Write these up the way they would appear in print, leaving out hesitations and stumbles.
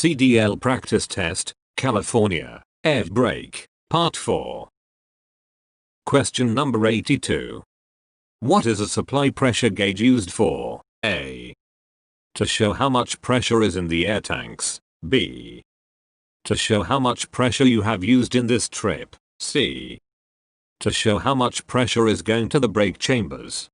CDL Practice Test, California, Air Brake, Part 4. Question number 82. What is a supply pressure gauge used for? A. To show how much pressure is in the air tanks. B. To show how much pressure you have used in this trip. C. To show how much pressure is going to the brake chambers.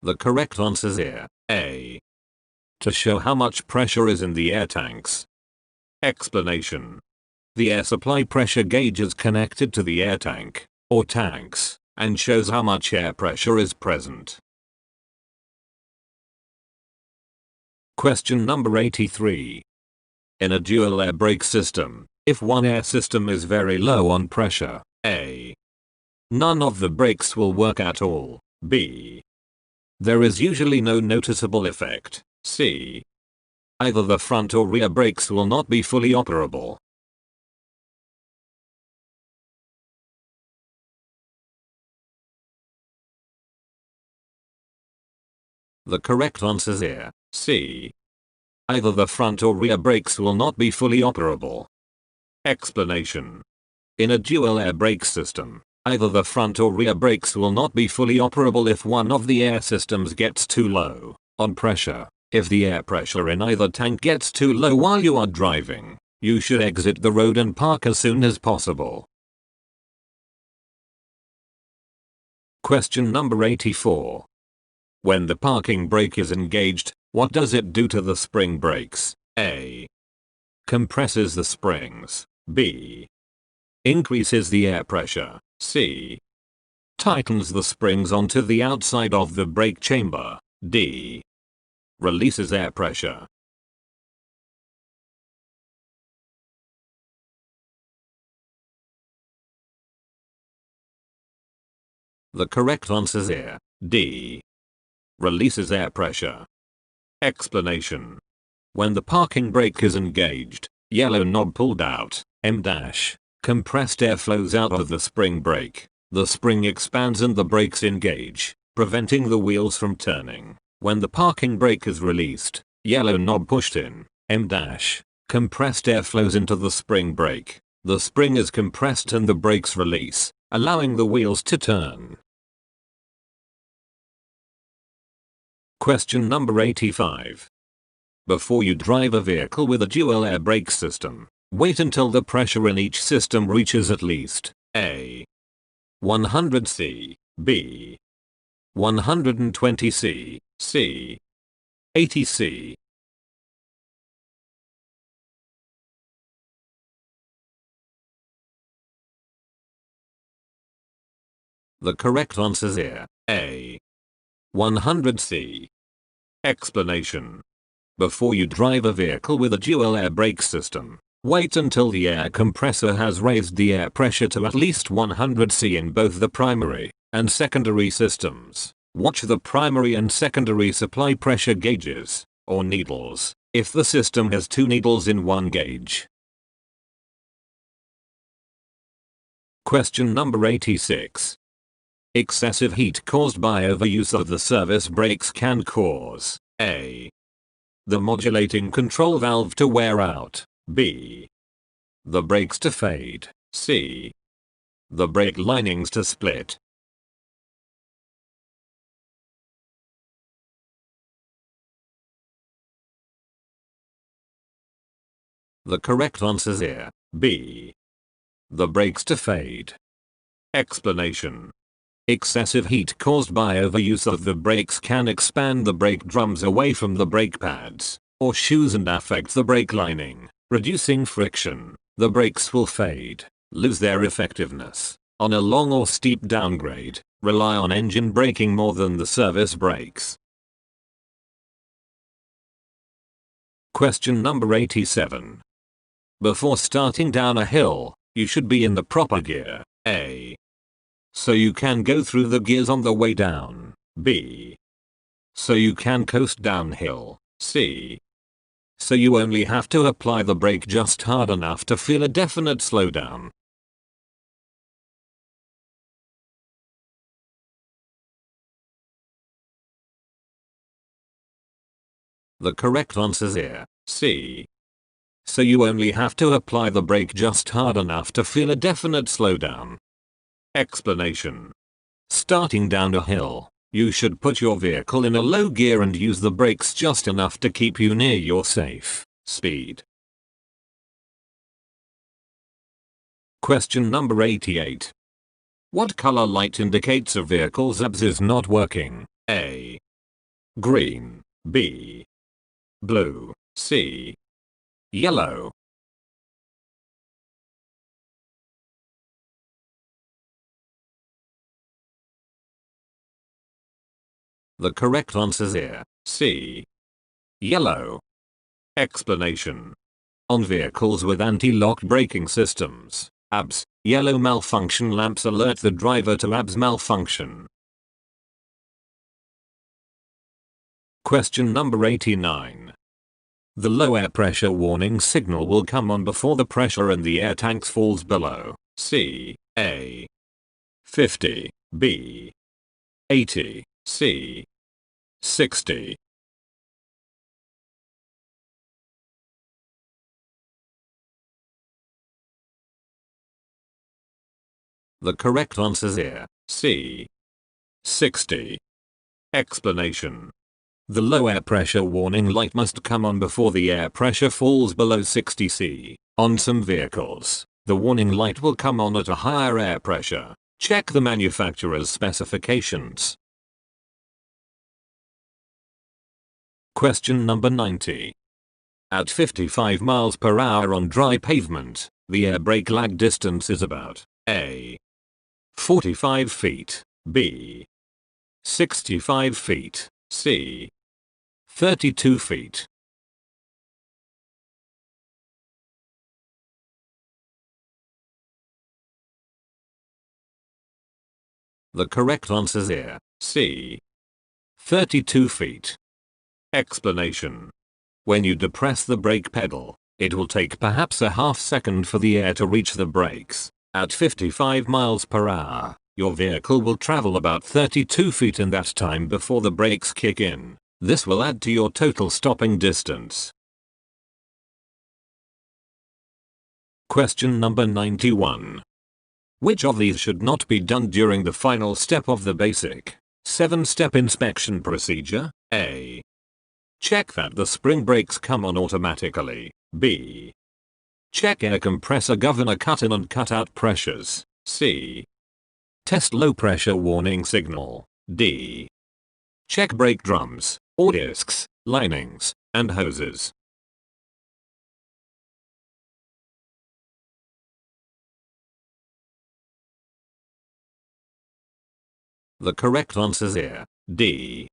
The correct answer is A. To show how much pressure is in the air tanks. Explanation. The air supply pressure gauge is connected to the air tank, or tanks, and shows how much air pressure is present. Question number 83. In a dual air brake system, if one air system is very low on pressure, A. None of the brakes will work at all. B. There is usually no noticeable effect. C. Either the front or rear brakes will not be fully operable. The correct answer is C. Either the front or rear brakes will not be fully operable. Explanation. In a dual air brake system, either the front or rear brakes will not be fully operable if one of the air systems gets too low on pressure. If the air pressure in either tank gets too low while you are driving, you should exit the road and park as soon as possible. Question number 84. When the parking brake is engaged, what does it do to the spring brakes? A. Compresses the springs. B. Increases the air pressure. C. Tightens the springs onto the outside of the brake chamber. D. Releases air pressure. The correct answer is D. Releases air pressure. Explanation. When the parking brake is engaged, yellow knob pulled out, M-, compressed air flows out of the spring brake. The spring expands and the brakes engage, preventing the wheels from turning. When the parking brake is released, yellow knob pushed in, M-, compressed air flows into the spring brake. The spring is compressed and the brakes release, allowing the wheels to turn. Question number 85. Before you drive a vehicle with a dual air brake system, wait until the pressure in each system reaches at least A. 100 C, B. 120 C, C. 80 C. The correct answer is A. 100 C. Explanation. Before you drive a vehicle with a dual air brake system, wait until the air compressor has raised the air pressure to at least 100 C in both the primary and secondary systems. Watch the primary and secondary supply pressure gauges, or needles, if the system has two needles in one gauge. Question number 86. Excessive heat caused by overuse of the service brakes can cause A. The modulating control valve to wear out. B. The brakes to fade. C. The brake linings to split. The correct answer is B. The brakes to fade. Explanation. Excessive heat caused by overuse of the brakes can expand the brake drums away from the brake pads or shoes and affect the brake lining, reducing friction. The brakes will fade, lose their effectiveness. On a long or steep downgrade, rely on engine braking more than the service brakes. Question number 87. Before starting down a hill, you should be in the proper gear. A. So you can go through the gears on the way down. B. So you can coast downhill. C. So you only have to apply the brake just hard enough to feel a definite slowdown. The correct answer's here, C. So you only have to apply the brake just hard enough to feel a definite slowdown. Explanation. Starting down a hill, you should put your vehicle in a low gear and use the brakes just enough to keep you near your safe speed. Question number 88. What color light indicates a vehicle's ABS is not working? A. Green. B. Blue. C. Yellow. The correct answer's here, C. Yellow. Explanation. On vehicles with anti-lock braking systems, ABS, yellow malfunction lamps alert the driver to ABS malfunction. Question number 89. The low air pressure warning signal will come on before the pressure in the air tanks falls below. C. A. 50. B. 80. C. 60. The correct answer's here, C. 60. Explanation. The low air pressure warning light must come on before the air pressure falls below 60 C. On some vehicles, the warning light will come on at a higher air pressure. Check the manufacturer's specifications. Question number 90. At 55 miles per hour on dry pavement, the air brake lag distance is about A. 45 feet, B. 65 feet, C. 32 feet. The correct answer's here, C. 32 feet. Explanation. When you depress the brake pedal, it will take perhaps a half second for the air to reach the brakes. At 55 miles per hour, your vehicle will travel about 32 feet in that time before the brakes kick in. This will add to your total stopping distance. Question number 91. Which of these should not be done during the final step of the basic 7-step inspection procedure? A. Check that the spring brakes come on automatically. B. Check air compressor governor cut-in and cut-out pressures. C. Test low pressure warning signal. D. Check brake drums, or discs, linings, and hoses. The correct answer's here, D.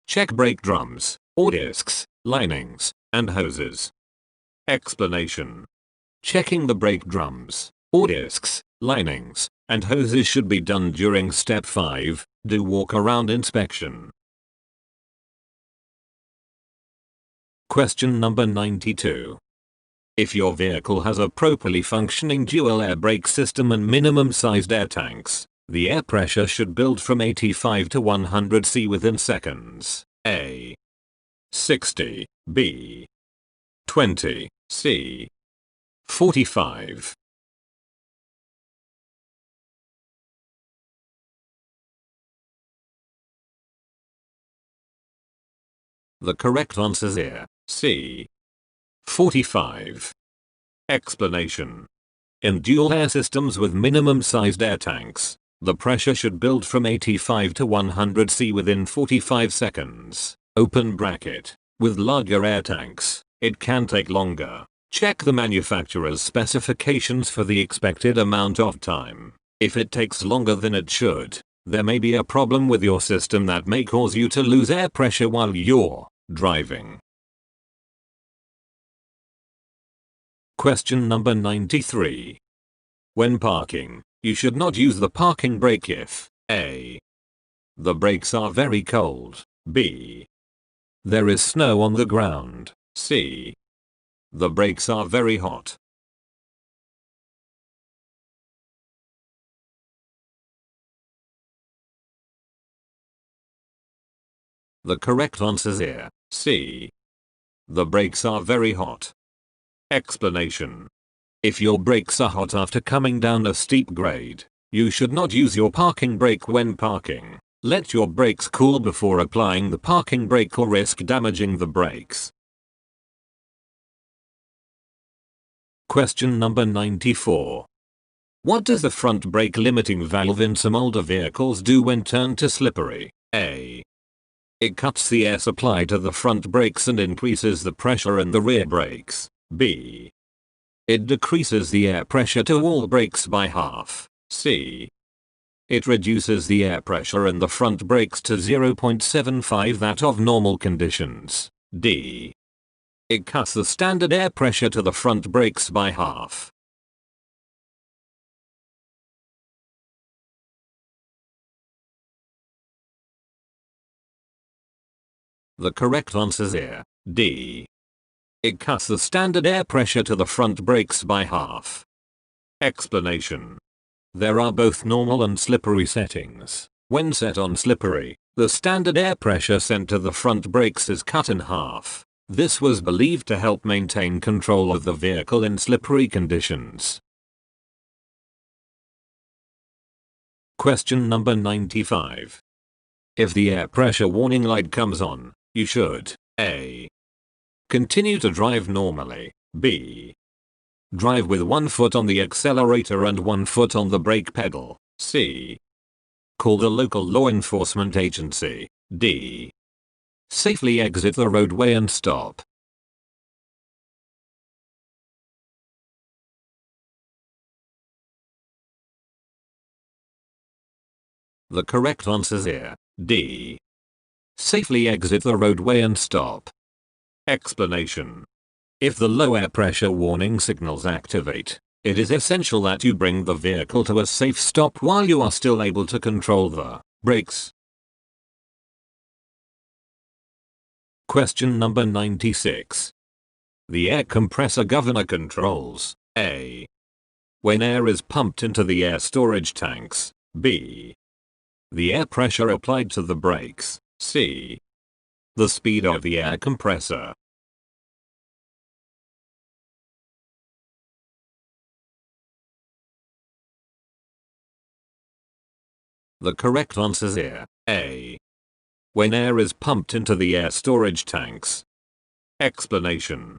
Check brake drums, or discs, linings, and hoses. Explanation. Checking the brake drums, or discs, linings, and hoses should be done during step 5, do walk-around inspection. Question number 92. If your vehicle has a properly functioning dual air brake system and minimum sized air tanks, the air pressure should build from 85 to 100 C within seconds. A. 60, B. 20, C. 45. The correct answer's here, C. 45. Explanation. In dual air systems with minimum sized air tanks, the pressure should build from 85 to 100 C within 45 seconds. Open bracket. With larger air tanks, it can take longer. Check the manufacturer's specifications for the expected amount of time. If it takes longer than it should, there may be a problem with your system that may cause you to lose air pressure while you're driving. Question number 93. When parking, you should not use the parking brake if A. The brakes are very cold. B. There is snow on the ground. C. The brakes are very hot. The correct answer's here, C. The brakes are very hot. Explanation. If your brakes are hot after coming down a steep grade, you should not use your parking brake when parking. Let your brakes cool before applying the parking brake or risk damaging the brakes. Question number 94. What does the front brake limiting valve in some older vehicles do when turned to slippery? A. It cuts the air supply to the front brakes and increases the pressure in the rear brakes. B. It decreases the air pressure to all brakes by half. C. It reduces the air pressure in the front brakes to 0.75 that of normal conditions. D. It cuts the standard air pressure to the front brakes by half. The correct answer is here, D. It cuts the standard air pressure to the front brakes by half. Explanation. There are both normal and slippery settings. When set on slippery, the standard air pressure sent to the front brakes is cut in half. This was believed to help maintain control of the vehicle in slippery conditions. Question number 95. If the air pressure warning light comes on, you should A. Continue to drive normally. B. Drive with 1 foot on the accelerator and 1 foot on the brake pedal. C. Call the local law enforcement agency. D. Safely exit the roadway and stop. The correct answer is here, D. Safely exit the roadway and stop. Explanation. If the low air pressure warning signals activate, it is essential that you bring the vehicle to a safe stop while you are still able to control the brakes. Question number 96. The air compressor governor controls A. When air is pumped into the air storage tanks. B. The air pressure applied to the brakes. C. The speed of the air compressor. The correct answer is here, A. When air is pumped into the air storage tanks. Explanation.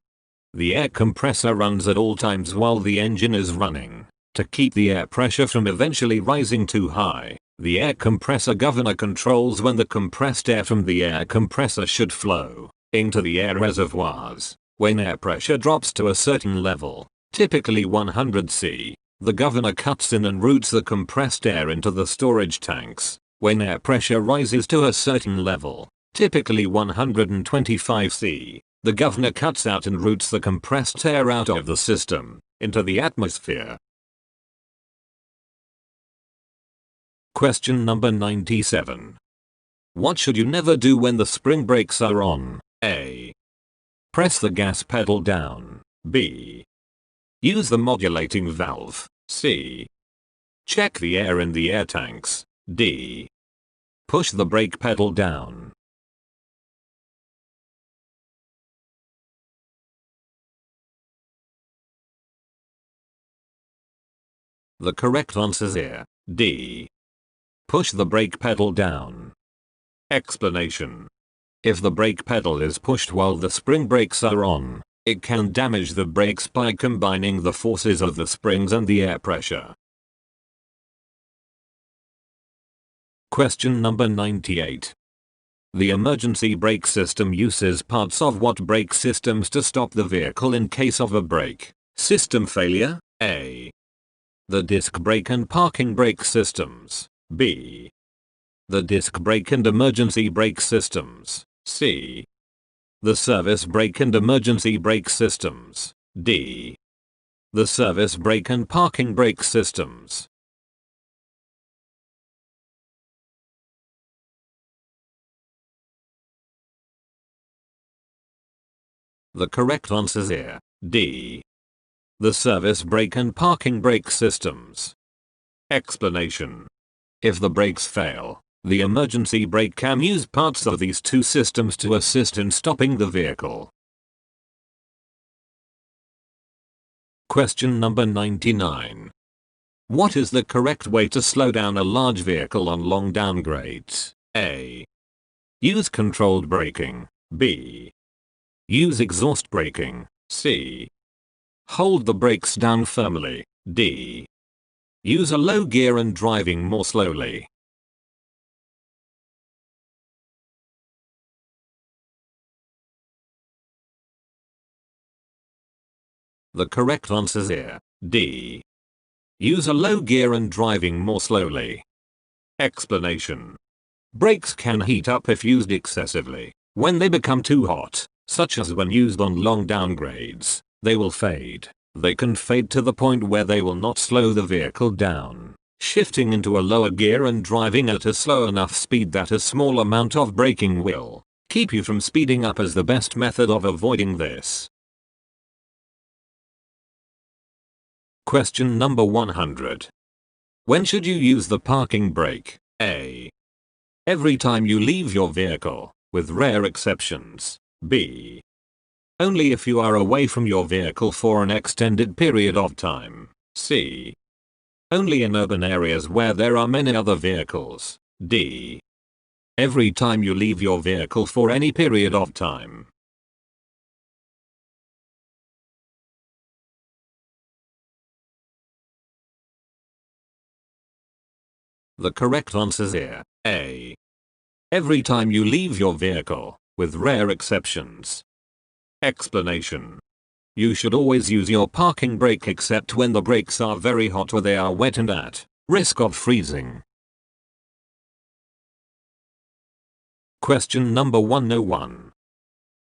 The air compressor runs at all times while the engine is running. To keep the air pressure from eventually rising too high, the air compressor governor controls when the compressed air from the air compressor should flow into the air reservoirs. When air pressure drops to a certain level, typically 100 C, the governor cuts in and routes the compressed air into the storage tanks. When air pressure rises to a certain level, typically 125 C, the governor cuts out and routes the compressed air out of the system into the atmosphere. Question number 97. What should you never do when the spring brakes are on? A. Press the gas pedal down. B. Use the modulating valve. C. Check the air in the air tanks. D. Push the brake pedal down. The correct answer is here, D. Push the brake pedal down. Explanation. If the brake pedal is pushed while the spring brakes are on, it can damage the brakes by combining the forces of the springs and the air pressure. Question number 98. The emergency brake system uses parts of what brake systems to stop the vehicle in case of a brake system failure? A. The disc brake and parking brake systems. B. The disc brake and emergency brake systems. C. The service brake and emergency brake systems. D. The service brake and parking brake systems. The correct answer is here, D. The service brake and parking brake systems. Explanation. If the brakes fail, the emergency brake can use parts of these two systems to assist in stopping the vehicle. Question number 99. What is the correct way to slow down a large vehicle on long downgrades? A. Use controlled braking. B. Use exhaust braking. C. Hold the brakes down firmly. D. Use a low gear and driving more slowly. The correct answer is here. D. Use a low gear and driving more slowly. Explanation. Brakes can heat up if used excessively. When they become too hot, such as when used on long downgrades, they will fade. They can fade to the point where they will not slow the vehicle down. Shifting into a lower gear and driving at a slow enough speed that a small amount of braking will keep you from speeding up is the best method of avoiding this. Question number 100. When should you use the parking brake? A. Every time you leave your vehicle, with rare exceptions. B. Only if you are away from your vehicle for an extended period of time. C. Only in urban areas where there are many other vehicles. D. Every time you leave your vehicle for any period of time. The correct answer is here. A. Every time you leave your vehicle, with rare exceptions. Explanation. You should always use your parking brake except when the brakes are very hot or they are wet and at risk of freezing. Question number 101.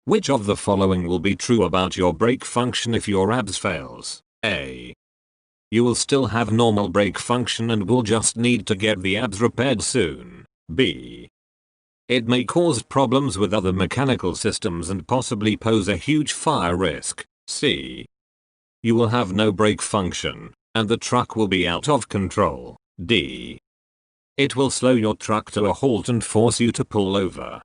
Which of the following will be true about your brake function if your ABS fails? A. You will still have normal brake function and will just need to get the ABS repaired soon. B. It may cause problems with other mechanical systems and possibly pose a huge fire risk. C. You will have no brake function, and the truck will be out of control. D. It will slow your truck to a halt and force you to pull over.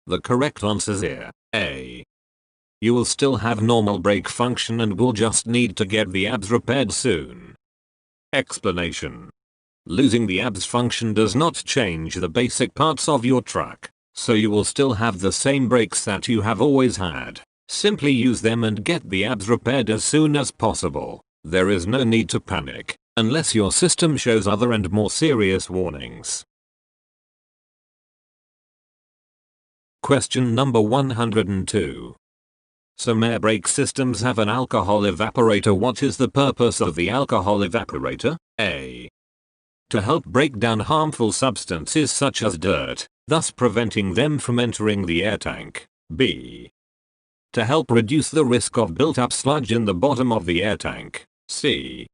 The correct answer is here. A. You will still have normal brake function and will just need to get the ABS repaired soon. Explanation. Losing the ABS function does not change the basic parts of your truck, so you will still have the same brakes that you have always had. Simply use them and get the ABS repaired as soon as possible. There is no need to panic, unless your system shows other and more serious warnings. Question number 102. Some air brake systems have an alcohol evaporator. What is the purpose of the alcohol evaporator? A. To help break down harmful substances such as dirt, thus preventing them from entering the air tank. B. To help reduce the risk of built-up sludge in the bottom of the air tank. C.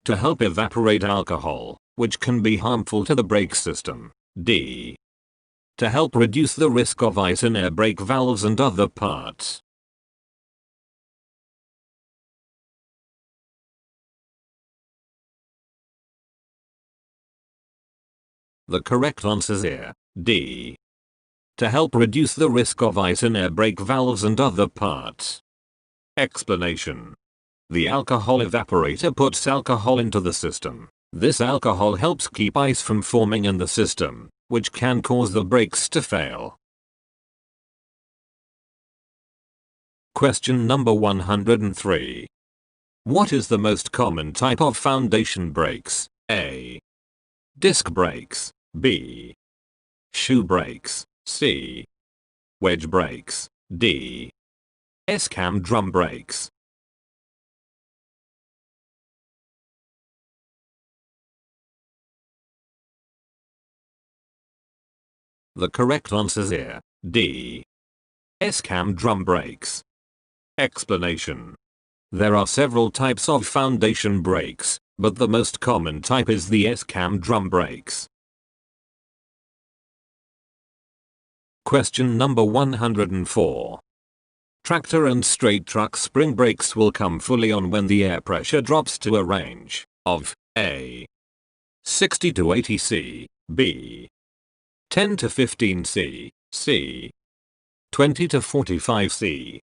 To help evaporate alcohol, which can be harmful to the brake system. D. To help reduce the risk of ice in air brake valves and other parts. The correct answer is here. D. To help reduce the risk of ice in air brake valves and other parts. Explanation. The alcohol evaporator puts alcohol into the system. This alcohol helps keep ice from forming in the system, which can cause the brakes to fail. Question number 103. What is the most common type of foundation brakes? A. Disc brakes. B. Shoe brakes. C. Wedge brakes. D. S-cam drum brakes. The correct answer is here. D. S-cam drum brakes. Explanation. There are several types of foundation brakes, but the most common type is the S-cam drum brakes. Question number 104. Tractor and straight truck spring brakes will come fully on when the air pressure drops to a range of A. 60 to 80 C. B. 10 to 15 C, C. 20 to 45 C.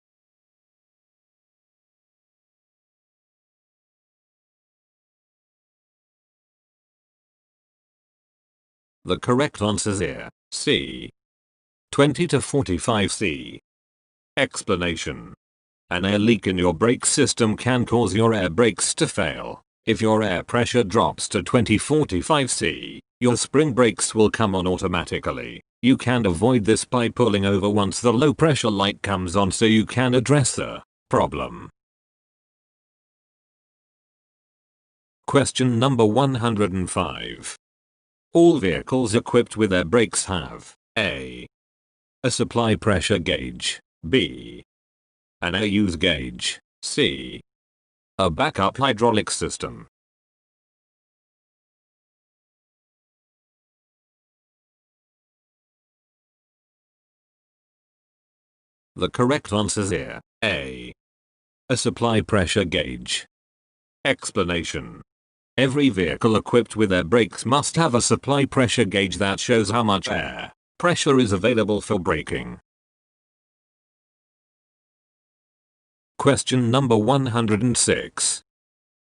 The correct answer is here, C. 20 to 45 C. Explanation. An air leak in your brake system can cause your air brakes to fail. If your air pressure drops to 20-45 C, your spring brakes will come on automatically. You can avoid this by pulling over once the low pressure light comes on so you can address the problem. Question number 105. All vehicles equipped with air brakes have A. a supply pressure gauge, B. an air use gauge, C. a backup hydraulic system. The correct answer is here, A. a supply pressure gauge. Explanation. Every vehicle equipped with air brakes must have a supply pressure gauge that shows how much air pressure is available for braking. Question number 106.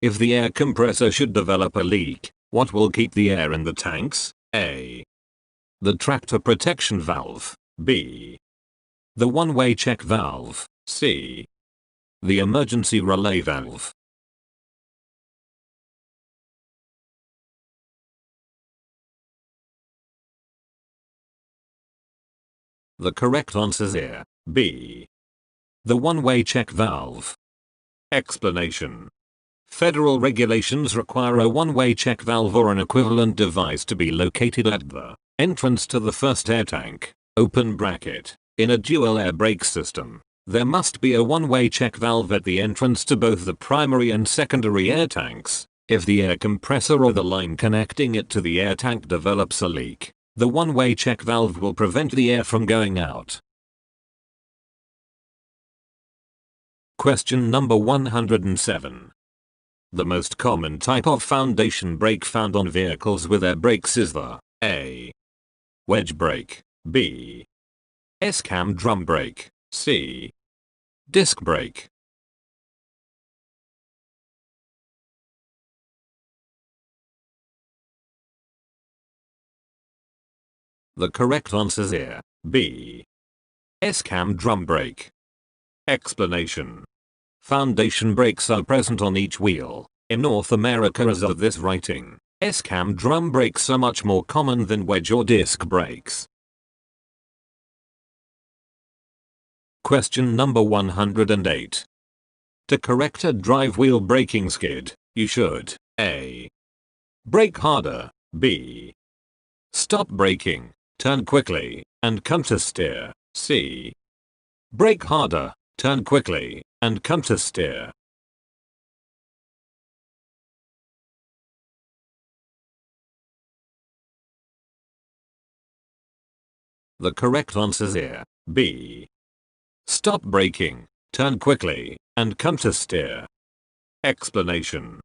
If the air compressor should develop a leak, what will keep the air in the tanks? A. the tractor protection valve, B. the one-way check valve, C. the emergency relay valve. The correct answer is here, B. the one-way check valve. Explanation. Federal regulations require a one-way check valve or an equivalent device to be located at the entrance to the first air tank, open bracket. In a dual air brake system, there must be a one-way check valve at the entrance to both the primary and secondary air tanks. If the air compressor or the line connecting it to the air tank develops a leak, the one-way check valve will prevent the air from going out. Question number 107. The most common type of foundation brake found on vehicles with air brakes is the A. wedge brake, B. S-cam drum brake, C. disc brake. The correct answer is here, B. S-cam drum brake. Explanation. Foundation brakes are present on each wheel. In North America as of this writing, S-cam drum brakes are much more common than wedge or disc brakes. Question number 108. To correct a drive wheel braking skid, you should A. brake harder, B. stop braking, turn quickly, and come to steer, C. brake harder, turn quickly, and come to steer. The correct answer is here, B. stop braking, turn quickly, and come to steer. Explanation.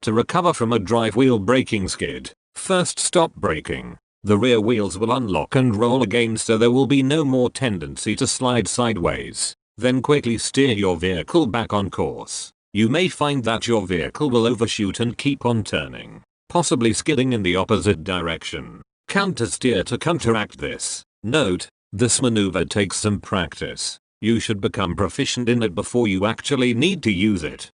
To recover from a drive wheel braking skid, first stop braking. The rear wheels will unlock and roll again so there will be no more tendency to slide sideways. Then quickly steer your vehicle back on course. You may find that your vehicle will overshoot and keep on turning, possibly skidding in the opposite direction. Counter steer to counteract this. Note, this maneuver takes some practice. You should become proficient in it before you actually need to use it.